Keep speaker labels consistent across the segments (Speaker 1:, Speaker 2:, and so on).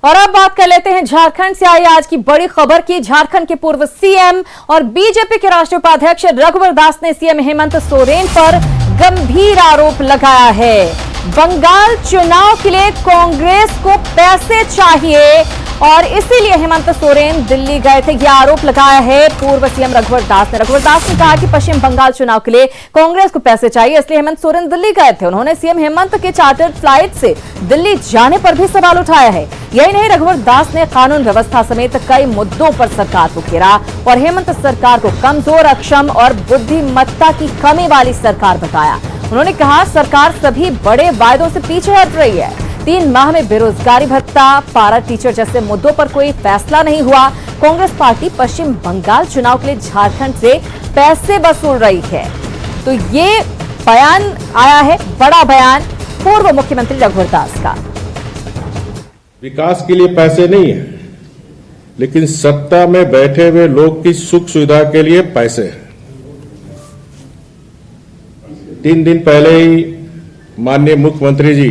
Speaker 1: और अब बात कर लेते हैं झारखंड से आई आज की बड़ी खबर की। झारखंड के पूर्व सीएम और बीजेपी के राष्ट्रीय उपाध्यक्ष रघुवर दास ने सीएम हेमंत सोरेन पर गंभीर आरोप लगाया है। बंगाल चुनाव के लिए कांग्रेस को पैसे चाहिए और इसीलिए हेमंत सोरेन दिल्ली गए थे, यह आरोप लगाया है पूर्व सीएम रघुवर दास ने। रघुवर दास ने कहा कि पश्चिम बंगाल चुनाव के लिए कांग्रेस को पैसे चाहिए, इसलिए हेमंत सोरेन दिल्ली गए थे। उन्होंने सीएम हेमंत के चार्टर्ड फ्लाइट से दिल्ली जाने पर भी सवाल उठाया है। यही नहीं, रघुवर दास ने कानून व्यवस्था समेत कई मुद्दों पर सरकार को घेरा और हेमंत सरकार को कमजोर, अक्षम और बुद्धिमत्ता की कमी वाली सरकार बताया। उन्होंने कहा सरकार सभी बड़े वायदों से पीछे हट रही है। 3 माह में बेरोजगारी भत्ता, पारा टीचर जैसे मुद्दों पर कोई फैसला नहीं हुआ। कांग्रेस पार्टी पश्चिम बंगाल चुनाव के लिए झारखंड से पैसे वसूल रही है। तो ये बयान आया है, बड़ा बयान पूर्व मुख्यमंत्री रघुवर दास का।
Speaker 2: विकास के लिए पैसे नहीं है, लेकिन सत्ता में बैठे हुए लोग की सुख सुविधा के लिए पैसे हैं। 3 दिन पहले ही माननीय मुख्यमंत्री जी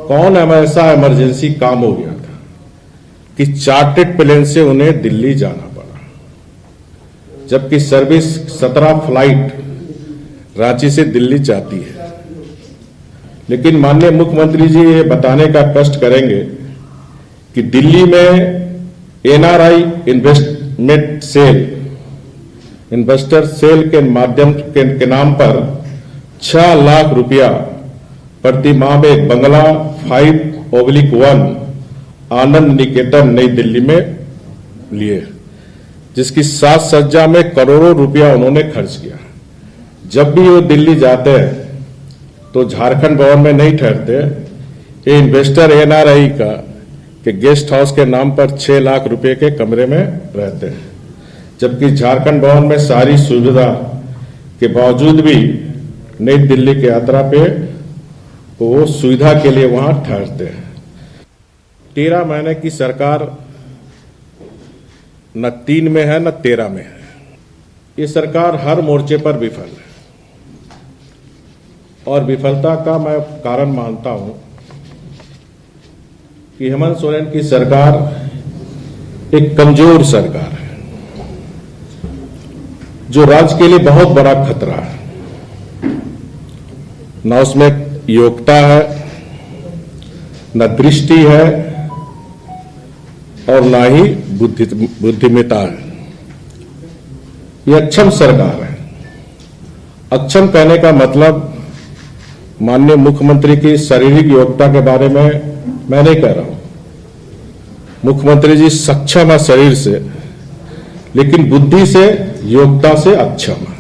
Speaker 2: कौन ऐसा इमरजेंसी काम हो गया था कि चार्टर्ड प्लेन से उन्हें दिल्ली जाना पड़ा, जबकि सर्विस 17 फ्लाइट रांची से दिल्ली जाती है। लेकिन माननीय मुख्यमंत्री जी ये बताने का कष्ट करेंगे कि दिल्ली में NRI investment cell, investor cell के माध्यम के नाम पर 6 लाख रुपया प्रति माह में एक बंगला 5/1 आनंद निकेतन नई दिल्ली में लिए, जिसकी 7 सज्जा में करोड़ों रुपया उन्होंने खर्च किया। जब भी वो दिल्ली जाते हैं तो झारखंड भवन में नहीं ठहरते। ये इन्वेस्टर एनआरआई का के गेस्ट हाउस के नाम पर 6 लाख रुपए के कमरे में रहते हैं, जबकि झारखंड भवन में सारी सुविधा के बावजूद भी नई दिल्ली की यात्रा पे वो सुविधा के लिए वहां ठहरते हैं। 13 महीने की सरकार न 3 में है न 13 में है। ये सरकार हर मोर्चे पर विफल है और विफलता का मैं कारण मानता हूं कि हेमंत सोरेन की सरकार एक कमजोर सरकार है, जो राज्य के लिए बहुत बड़ा खतरा है। न उसमें योग्यता है, न दृष्टि है और न ही बुद्धिमत्ता है। ये अक्षम सरकार है। अक्षम कहने का मतलब माननीय मुख्यमंत्री की शारीरिक योग्यता के बारे में मैं नहीं कह रहा हूं। मुख्यमंत्री जी सक्षम है शरीर से, लेकिन बुद्धि से, योग्यता से अक्षम है।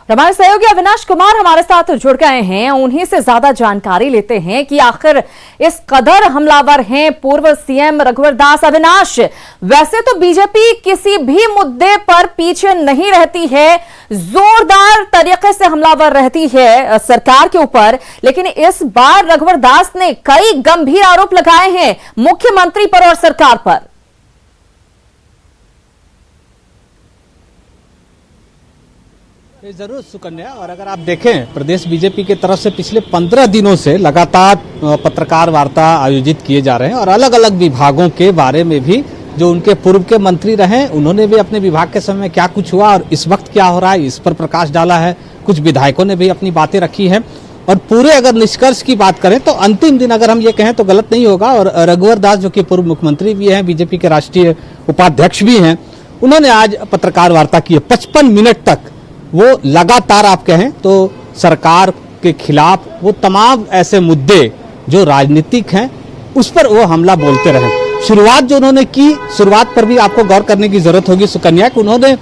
Speaker 1: हमारे सहयोगी अविनाश कुमार हमारे साथ जुड़ गए हैं, उन्हीं से ज्यादा जानकारी लेते हैं कि आखिर इस कदर हमलावर हैं पूर्व सीएम रघुवर दास। अविनाश, वैसे तो बीजेपी किसी भी मुद्दे पर पीछे नहीं रहती है, जोरदार तरीके से हमलावर रहती है सरकार के ऊपर, लेकिन इस बार रघुवर दास ने कई गंभीर आरोप लगाए हैं मुख्यमंत्री पर और सरकार पर।
Speaker 3: जरूर सुकन्या, और अगर आप देखें प्रदेश बीजेपी की तरफ से पिछले 15 दिनों से लगातार पत्रकार वार्ता आयोजित किए जा रहे हैं और अलग अलग विभागों के बारे में भी जो उनके पूर्व के मंत्री रहे उन्होंने भी अपने विभाग के समय में क्या कुछ हुआ और इस वक्त क्या हो रहा है इस पर प्रकाश डाला है। कुछ विधायकों ने भी अपनी बातें रखी हैं और पूरे अगर निष्कर्ष की बात करें तो अंतिम दिन अगर हम ये कहें तो गलत नहीं होगा। और रघुवर दास जो कि पूर्व मुख्यमंत्री भी हैं, बीजेपी के राष्ट्रीय उपाध्यक्ष भी हैं, उन्होंने आज पत्रकार वार्ता की है। 55 मिनट तक वो लगातार आप कहें तो सरकार के खिलाफ वो तमाम ऐसे मुद्दे जो राजनीतिक हैं उस पर वो हमला बोलते रहे। शुरुआत जो उन्होंने की, शुरुआत पर भी आपको गौर करने की जरूरत होगी सुकन्या, कि उन्होंने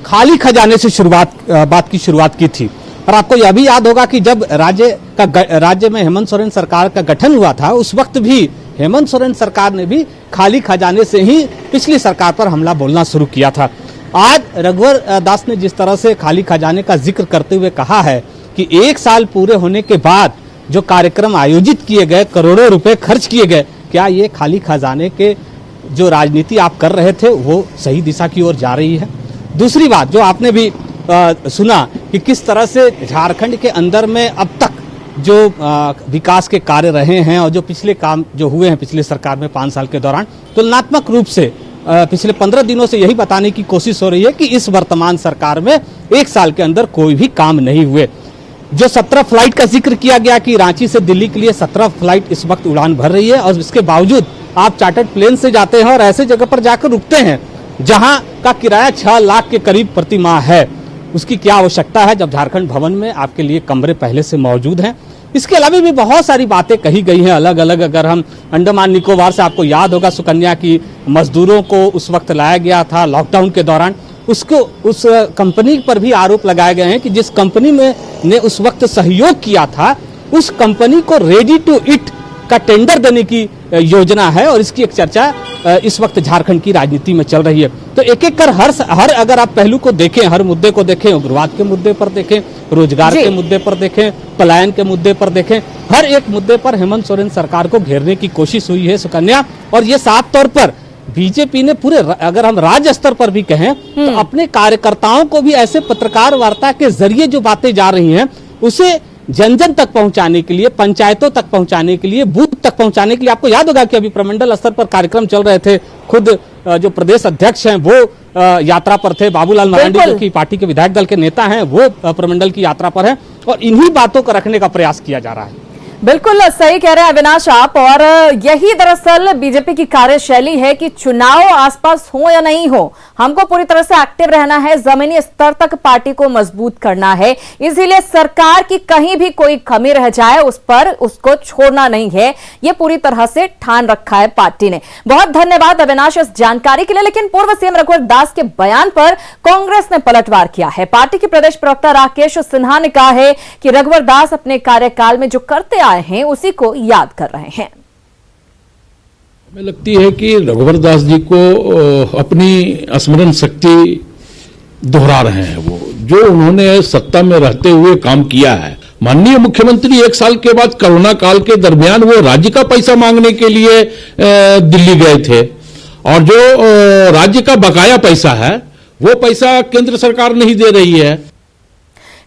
Speaker 3: खाली खजाने से बात की शुरुआत की थी। और आपको यह भी याद होगा कि जब राज्य में हेमंत सोरेन सरकार का गठन हुआ था, उस वक्त भी हेमंत सोरेन सरकार ने भी खाली खजाने से ही पिछली सरकार पर हमला बोलना शुरू किया था। आज रघुवर दास ने जिस तरह से खाली खजाने का जिक्र करते हुए कहा है कि 1 साल पूरे होने के बाद जो कार्यक्रम आयोजित किए गए, करोड़ों रुपए खर्च किए गए, क्या ये खाली खजाने के जो राजनीति आप कर रहे थे वो सही दिशा की ओर जा रही है? दूसरी बात जो आपने भी सुना कि किस तरह से झारखंड के अंदर में अब तक जो विकास के कार्य रहे हैं और जो पिछले काम जो हुए हैं पिछले सरकार में 5 साल के दौरान, तुलनात्मक रूप से पिछले 15 दिनों से यही बताने की कोशिश हो रही है कि इस वर्तमान सरकार में 1 साल के अंदर कोई भी काम नहीं हुए। जो 17 फ्लाइट का जिक्र किया गया कि रांची से दिल्ली के लिए 17 फ्लाइट इस वक्त उड़ान भर रही है, और इसके बावजूद आप चार्टर्ड प्लेन से जाते हैं और ऐसे जगह पर जाकर रुकते हैं जहां का किराया 6 लाख के करीब प्रति माह है। उसकी क्या आवश्यकता है जब झारखंड भवन में आपके लिए कमरे पहले से मौजूद हैं। इसके अलावा भी बहुत सारी बातें कही गई हैं अलग अलग। अगर हम अंडमान निकोबार से, आपको याद होगा सुकन्या की मजदूरों को उस वक्त लाया गया था लॉकडाउन के दौरान, उसको उस कंपनी पर भी आरोप लगाए गए हैं कि जिस कंपनी में ने उस वक्त सहयोग किया था उस कंपनी को रेडी टू ईट का टेंडर देने की योजना है, और इसकी एक चर्चा इस वक्त झारखंड की राजनीति में चल रही है। तो एक एक कर हर अगर आप पहलू को देखें, हर मुद्दे को देखें, उग्रवाद के मुद्दे पर देखें, रोजगार के मुद्दे पर देखें, पलायन के मुद्दे पर देखें, हर एक मुद्दे पर हेमंत सोरेन सरकार को घेरने की कोशिश हुई है सुकन्या। और ये साफ तौर पर बीजेपी ने पूरे, अगर हम राज्य स्तर पर भी कहें तो अपने कार्यकर्ताओं को भी ऐसे पत्रकार वार्ता के जरिए जो बातें जा रही हैं उसे जन जन तक पहुंचाने के लिए, पंचायतों तक पहुंचाने के लिए, बूथ तक पहुंचाने के लिए। आपको याद होगा कि अभी प्रमंडल स्तर पर कार्यक्रम चल रहे थे, खुद जो प्रदेश अध्यक्ष हैं वो यात्रा पर थे, बाबूलाल मरांडी जो कि पार्टी के विधायक दल के नेता हैं वो प्रमंडल की यात्रा पर हैं, और इन्हीं बातों को रखने का प्रयास किया जा रहा है।
Speaker 1: बिल्कुल सही कह रहे हैं अविनाश आप, और यही दरअसल बीजेपी की कार्यशैली है कि चुनाव आसपास हो या नहीं हो, हमको पूरी तरह से एक्टिव रहना है, जमीनी स्तर तक पार्टी को मजबूत करना है। इसीलिए सरकार की कहीं भी कोई कमी रह जाए उस पर उसको छोड़ना नहीं है, ये पूरी तरह से ठान रखा है पार्टी ने। बहुत धन्यवाद अविनाश इस जानकारी के लिए। लेकिन पूर्व सीएम रघुवर दास के बयान पर कांग्रेस ने पलटवार किया है। पार्टी के प्रदेश प्रवक्ता राकेश सिन्हा ने कहा है कि रघुवर दास अपने कार्यकाल में जो करते आए हैं उसी को याद कर रहे हैं।
Speaker 4: हमें लगती है कि रघुवर दास जी को अपनी स्मरण शक्ति दोहरा रहे हैं। वो जो उन्होंने सत्ता में रहते हुए काम किया है, माननीय मुख्यमंत्री 1 साल के बाद कोरोना काल के दरमियान वो राज्य का पैसा मांगने के लिए दिल्ली गए थे, और जो राज्य का बकाया पैसा है वो पैसा केंद्र सरकार नहीं दे रही है।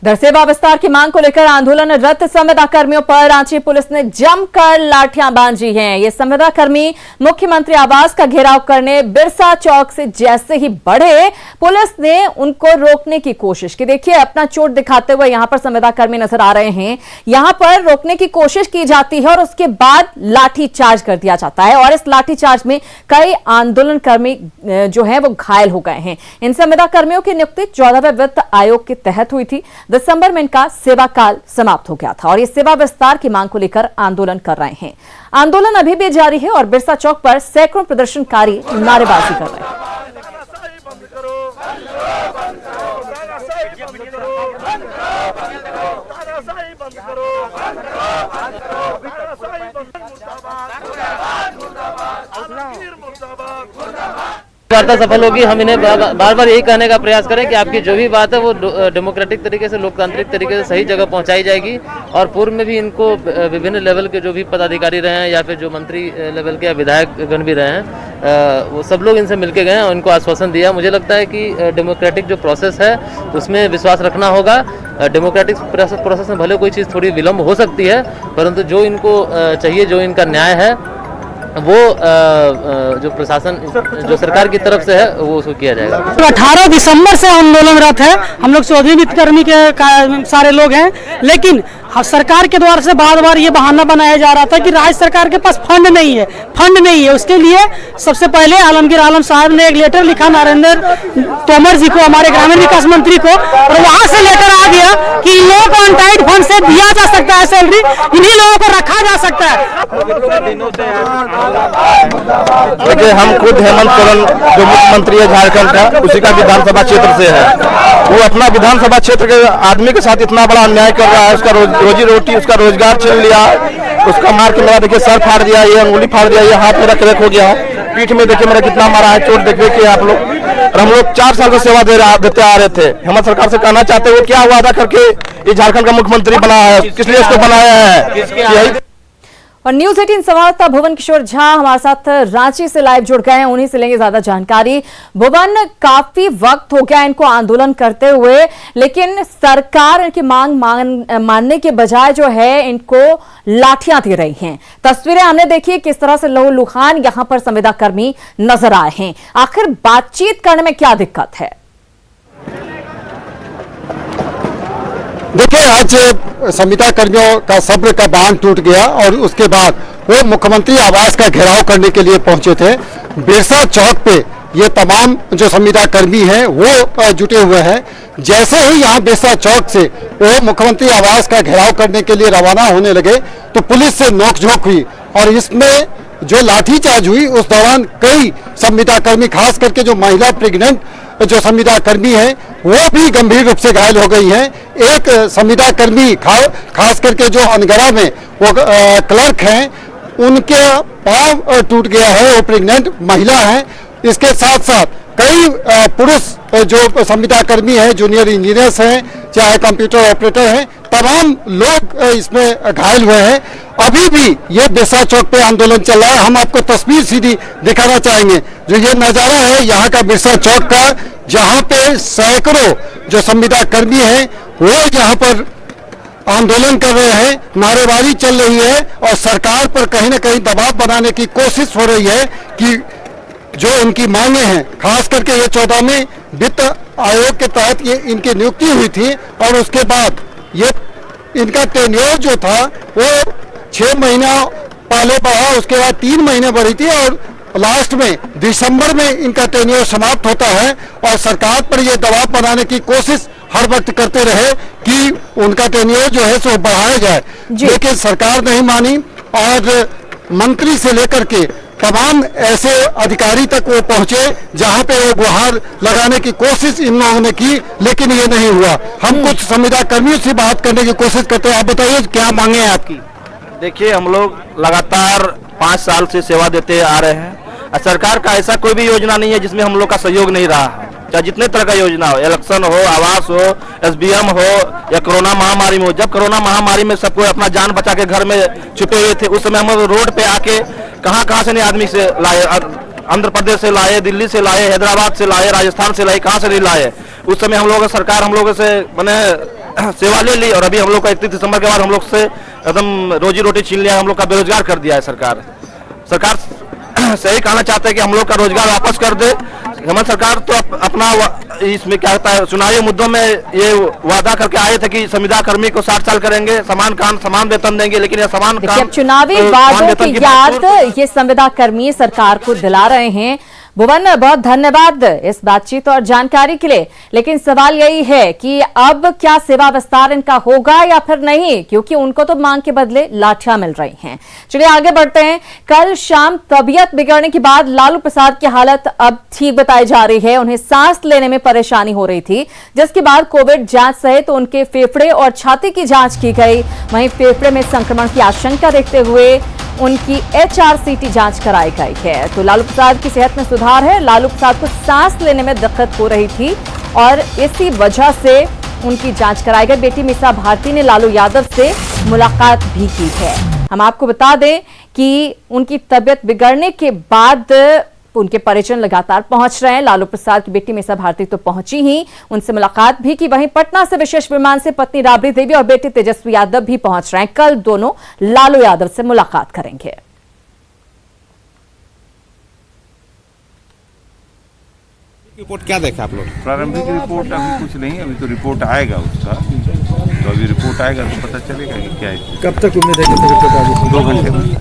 Speaker 1: इधर सेवा विस्तार की मांग को लेकर आंदोलनरत संविदा कर्मियों पर रांची पुलिस ने जमकर लाठियां बांधी हैं। ये संविदा कर्मी मुख्यमंत्री आवास का घेराव करने बिरसा चौक से जैसे ही बढ़े, पुलिस ने उनको रोकने की कोशिश की। देखिए अपना चोट दिखाते हुए यहां पर संविदा कर्मी नजर आ रहे हैं। यहां पर रोकने की कोशिश की जाती है और उसके बाद लाठी चार्ज कर दिया जाता है, और इस लाठी चार्ज में कई आंदोलन कर्मी जो है वो घायल हो गए हैं। इन संविदा कर्मियों की नियुक्ति 14वें वित्त आयोग के तहत हुई थी। दिसंबर में इनका सेवा काल समाप्त हो गया था, और ये सेवा विस्तार की मांग को लेकर आंदोलन कर रहे हैं। आंदोलन अभी भी जारी है और बिरसा चौक पर सैकड़ों प्रदर्शनकारी नारेबाजी कर रहे हैं।
Speaker 5: वार्ता सफल होगी। हम इन्हें बार बार यही कहने का प्रयास करें कि आपकी जो भी बात है वो डेमोक्रेटिक तरीके से, लोकतांत्रिक तरीके से सही जगह पहुंचाई जाएगी। और पूर्व में भी इनको विभिन्न लेवल के जो भी पदाधिकारी रहे हैं या फिर जो मंत्री लेवल के या विधायकगण भी रहे हैं, वो सब लोग इनसे मिलके गए हैं और इनको आश्वासन दिया। मुझे लगता है कि डेमोक्रेटिक जो प्रोसेस है उसमें विश्वास रखना होगा। डेमोक्रेटिक प्रोसेस में भले कोई चीज़ थोड़ी विलम्ब हो सकती है, परंतु जो इनको चाहिए, जो इनका न्याय है वो जो प्रशासन, जो सरकार की तरफ से है वो उसको किया जाएगा।
Speaker 6: 18 दिसंबर से आंदोलनरत है हम लोग, चौधरी वित्तकर्मी के सारे लोग हैं, लेकिन सरकार के द्वारा से बार बार ये बहाना बनाया जा रहा था कि राज्य सरकार के पास फंड नहीं है। उसके लिए सबसे पहले आलमगीर आलम साहब ने एक लेटर लिखा नरेंद्र तोमर जी को, हमारे ग्रामीण विकास मंत्री को, और वहां से लेटर आ गया कि इन लोगों को अनटाइड फंड से दिया जा सकता है सैलरी, इन्हीं लोगों को रखा जा सकता है।
Speaker 7: देखिए हम खुद हेमंत सोरेन जो मुख्यमंत्री है झारखंड का, उसी का विधानसभा क्षेत्र से है। वो अपना विधानसभा क्षेत्र के आदमी के साथ इतना बड़ा अन्याय कर रहा है। उसका रोजी रोटी, उसका रोजगार छीन लिया, उसका मार के मेरा देखिए सर फाड़ दिया, ये अंगुली फाड़ दिया, ये हाथ मेरा क्रैक हो गया, पीठ में देखिए मेरा कितना मारा है, चोट देखिए कि आप लोग। और हम लोग 4 साल से सेवा देते आ रहे थे। हेमंत सरकार से कहना चाहते हुए क्या वादा करके ये झारखंड का मुख्यमंत्री बना है, किस लिए इसको बनाया है।
Speaker 1: और न्यूज 18 संवाददाता भुवन किशोर झा हमारे साथ रांची से लाइव जुड़ गए हैं, उन्हीं से लेंगे ज्यादा जानकारी। भुवन, काफी वक्त हो गया इनको आंदोलन करते हुए, लेकिन सरकार इनकी मांग मानने के बजाय जो है इनको लाठियां दे रही हैं। तस्वीरें हमने देखी किस तरह से लहूलुहान यहां पर संविदा कर्मी नजर आए हैं। आखिर बातचीत करने में क्या दिक्कत है?
Speaker 8: देखिए, आज संविदा कर्मियों का सब्र का बांध टूट गया और उसके बाद वो मुख्यमंत्री आवास का घेराव करने के लिए पहुंचे थे। बिरसा चौक पे ये तमाम जो संविदा कर्मी हैं वो जुटे हुए हैं। जैसे ही यहाँ बिरसा चौक से वो मुख्यमंत्री आवास का घेराव करने के लिए रवाना होने लगे तो पुलिस से नोकझोंक हुई और इसमें जो लाठीचार्ज हुई उस दौरान कई संविदा कर्मी, खास करके जो महिला प्रेग्नेंट जो संविदा कर्मी है वो भी गंभीर रूप से घायल हो गई हैं। एक संविदा कर्मी खास करके जो अनगरा में वो क्लर्क हैं, उनके पांव टूट गया है, वो प्रेग्नेंट महिला है। इसके साथ साथ कई पुरुष जो संविदा कर्मी हैं, जूनियर इंजीनियर्स हैं, चाहे कंप्यूटर ऑपरेटर हैं, तमाम लोग इसमें घायल हुए हैं। अभी भी ये बिरसा चौक पे आंदोलन चल रहा है। हम आपको तस्वीर सीधी दिखाना चाहेंगे। जो ये नजारा है यहाँ का बिरसा चौक का, जहाँ पे सैकड़ों जो संविदा कर्मी हैं वो यहाँ पर आंदोलन कर रहे हैं, नारेबाजी चल रही है और सरकार पर कहीं न कहीं दबाव बनाने की कोशिश हो रही है कि जो इनकी मांगे हैं, खास करके ये 14वें वित्त आयोग के तहत ये इनकी नियुक्ति हुई थी और उसके बाद ये इनका टेन्योर जो था वो 6 महीना पहले बढ़ा, उसके बाद 3 महीने बढ़ी थी और लास्ट में दिसंबर में इनका टेन्योर समाप्त होता है। और सरकार पर ये दबाव बनाने की कोशिश हर वक्त करते रहे कि उनका टेन्योर जो है सो बढ़ाया जाए, लेकिन सरकार नहीं मानी और मंत्री से लेकर के तमाम ऐसे अधिकारी तक वो पहुंचे जहां पे वो गुहार लगाने की कोशिश इन लोगों ने की, लेकिन ये नहीं हुआ। हम कुछ संविदा कर्मियों से बात करने की कोशिश करते हैं। आप बताइए क्या मांगे हैं आपकी?
Speaker 7: देखिए, हम लोग लगातार 5 साल से सेवा देते आ रहे हैं। सरकार का ऐसा कोई भी योजना नहीं है जिसमें हम लोग का सहयोग नहीं रहा है, चाहे जितने तरह का योजना हो, इलेक्शन हो, आवास हो, SBM हो या कोरोना महामारी में हो। जब कोरोना महामारी में सबको अपना जान बचा के घर में छुपे हुए थे, उस समय हम रोड पे आके कहाँ से नहीं आदमी से लाए, आंध्र प्रदेश से लाए, दिल्ली से लाए, हैदराबाद से लाए, राजस्थान से लाए, कहाँ से नहीं लाए। उस समय हम लोग सरकार हम लोगों से मैंने सेवा ले ली और अभी हम लोग का 31 दिसंबर के बाद हम लोग से एकदम रोजी रोटी छीन लिया, हम लोग का बेरोजगार कर दिया है सरकार सही कहना चाहते हैं कि हम लोग का रोजगार वापस कर दे। हमारी सरकार तो अपना इसमें क्या होता है, चुनावी मुद्दों में ये वादा करके आए थे कि संविदा कर्मी को 60 साल करेंगे, समान काम समान वेतन देंगे, लेकिन ये समान काम
Speaker 1: चुनावी वादों की याद ये संविदा कर्मी सरकार को दिला रहे हैं। भुवन, बहुत धन्यवाद इस बातचीत और जानकारी के लिए। लेकिन सवाल यही है कि अब क्या सेवा विस्तार इनका होगा या फिर नहीं, क्योंकि उनको तो मांग के बदले लाठियां मिल रही हैं। चलिए आगे बढ़ते हैं। कल शाम तबीयत बिगड़ने के बाद लालू प्रसाद की हालत अब ठीक बताई जा रही है। उन्हें सांस लेने में परेशानी हो रही थी, जिसके बाद कोविड जांच सहित तो उनके फेफड़े और छाती की जांच की गई। वहीं फेफड़े में संक्रमण की आशंका देखते हुए उनकी HRCT जांच कराई गई है। तो लालू प्रसाद की सेहत में सुधार है। लालू प्रसाद को सांस लेने में दिक्कत हो रही थी और इसी वजह से उनकी जांच कराई गई। बेटी मीसा भारती ने लालू यादव से मुलाकात भी की है। हम आपको बता दें कि उनकी तबीयत बिगड़ने के बाद उनके परिजन लगातार पहुंच रहे हैं। लालू प्रसाद की बेटी मीसा भारती तो पहुंची ही, उनसे मुलाकात भी की। वहीं पटना से विशेष विमान से पत्नी राबड़ी देवी और बेटे तेजस्वी यादव भी पहुंच रहे हैं। कल दोनों लालू यादव से मुलाकात करेंगे।
Speaker 9: रिपोर्ट क्या देखा आप लोग?
Speaker 10: प्रारंभिक रिपोर्ट अभी कुछ नहीं, अभी तो रिपोर्ट आएगा उसका, तो अभी रिपोर्ट आएगा तो पता चलेगा कि क्या है।
Speaker 9: कब तक उम्मीद है कि रिपोर्ट आएगी?
Speaker 10: 2 घंटे में।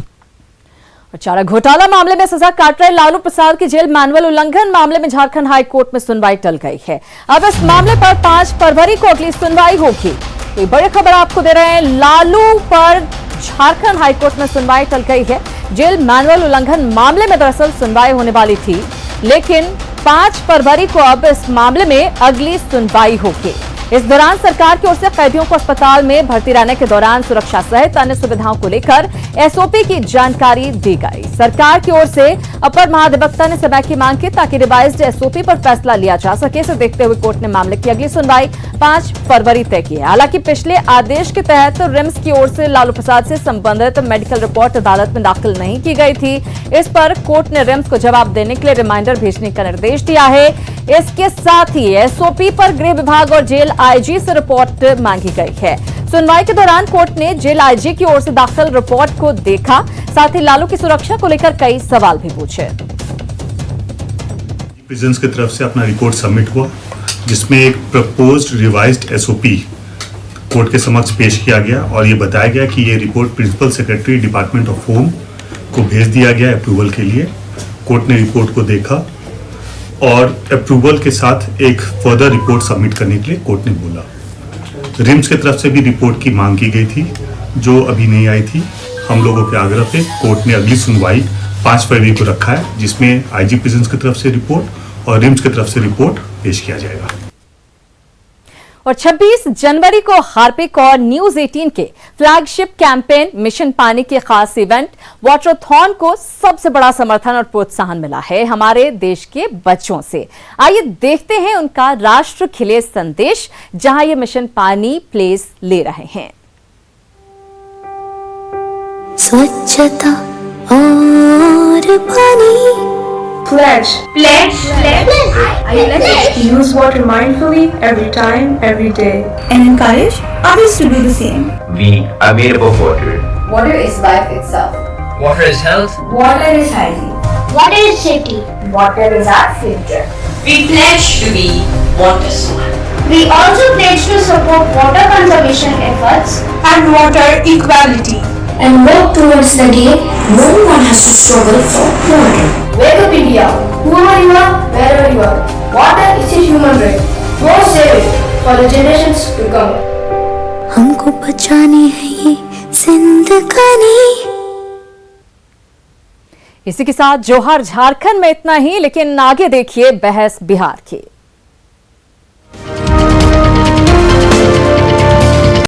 Speaker 1: चारा घोटाला मामले में सजा काट रहे लालू प्रसाद की जेल मैनुअल उल्लंघन मामले में झारखंड हाई कोर्ट में सुनवाई टल गई है। अब इस मामले पर 5 फरवरी को अगली सुनवाई होगी। तो बड़ी खबर आपको दे रहे हैं, लालू पर झारखंड हाई कोर्ट में सुनवाई टल गई है। जेल मैनुअल उल्लंघन मामले में दरअसल सुनवाई होने वाली थी, लेकिन 5 फरवरी को अब इस मामले में अगली सुनवाई होगी। इस दौरान सरकार की ओर से कैदियों को अस्पताल में भर्ती रहने के दौरान सुरक्षा सहित अन्य सुविधाओं को लेकर एसओपी की जानकारी दी गई। सरकार की ओर से अपर महाधिवक्ता ने समय की मांग की ताकि रिवाइज्ड एसओपी पर फैसला लिया जा सके। इसे देखते हुए कोर्ट ने मामले की अगली सुनवाई 5 फरवरी तय की है। हालांकि पिछले आदेश के तहत रिम्स की ओर से लालू प्रसाद से संबंधित मेडिकल रिपोर्ट अदालत में दाखिल नहीं की गई थी। इस पर कोर्ट ने रिम्स को जवाब देने के लिए रिमाइंडर भेजने का निर्देश दिया है। इसके साथ ही एसओपी पर गृह विभाग और जेल आईजी से रिपोर्ट मांगी गई है। सुनवाई के दौरान कोर्ट ने जेल आईजी की ओर से दाखिल रिपोर्ट को देखा, साथ ही लालू की सुरक्षा को लेकर कई सवाल भी पूछे।
Speaker 11: प्रिजन्स की तरफ से अपना रिपोर्ट सबमिट हुआ, जिसमें एक प्रपोज्ड रिवाइज्ड एसओपी कोर्ट के समक्ष पेश किया गया और ये बताया गया कि ये report principal secretary department of home को भेज दिया गया अप्रूवल के लिए। कोर्ट ने रिपोर्ट को देखा और अप्रूवल के साथ एक फर्दर रिपोर्ट सबमिट करने के लिए कोर्ट ने बोला। रिम्स की तरफ से भी रिपोर्ट की मांग की गई थी, जो अभी नहीं आई थी। हम लोगों के आग्रह पे कोर्ट ने अगली सुनवाई 5 फरवरी को रखा है, जिसमें आईजी प्रिजन्स की तरफ से रिपोर्ट और रिम्स की तरफ से रिपोर्ट पेश किया जाएगा।
Speaker 1: और 26 जनवरी को हार्पिक और न्यूज 18 के फ्लैगशिप कैंपेन मिशन पानी के खास इवेंट वाटरथॉन को सबसे बड़ा समर्थन और प्रोत्साहन मिला है हमारे देश के बच्चों से। आइए देखते हैं उनका राष्ट्र खिले संदेश, जहां ये मिशन पानी प्लेस ले रहे हैं।
Speaker 12: स्वच्छता और पानी।
Speaker 13: Pledge. I pledge. Use water mindfully every time, every day.
Speaker 14: And encourage others to do the same.
Speaker 15: Be aware of water.
Speaker 16: Water is life itself.
Speaker 15: Water is health.
Speaker 16: Water is hygiene.
Speaker 12: Water is safety.
Speaker 16: Water is our future.
Speaker 14: We pledge to be water smart.
Speaker 12: We also pledge to support water conservation efforts
Speaker 14: And water equality.
Speaker 12: and work towards the day no one has to struggle for water.
Speaker 16: Wake up India. Whoever you are, wherever you are. Water is a human right. Go save it for the generations to come.
Speaker 12: हमको बचानी है ये जिंदगानी।
Speaker 1: इसी के साथ जोहार झारखंड में इतना ही, लेकिन आगे देखिए बहस बिहार की।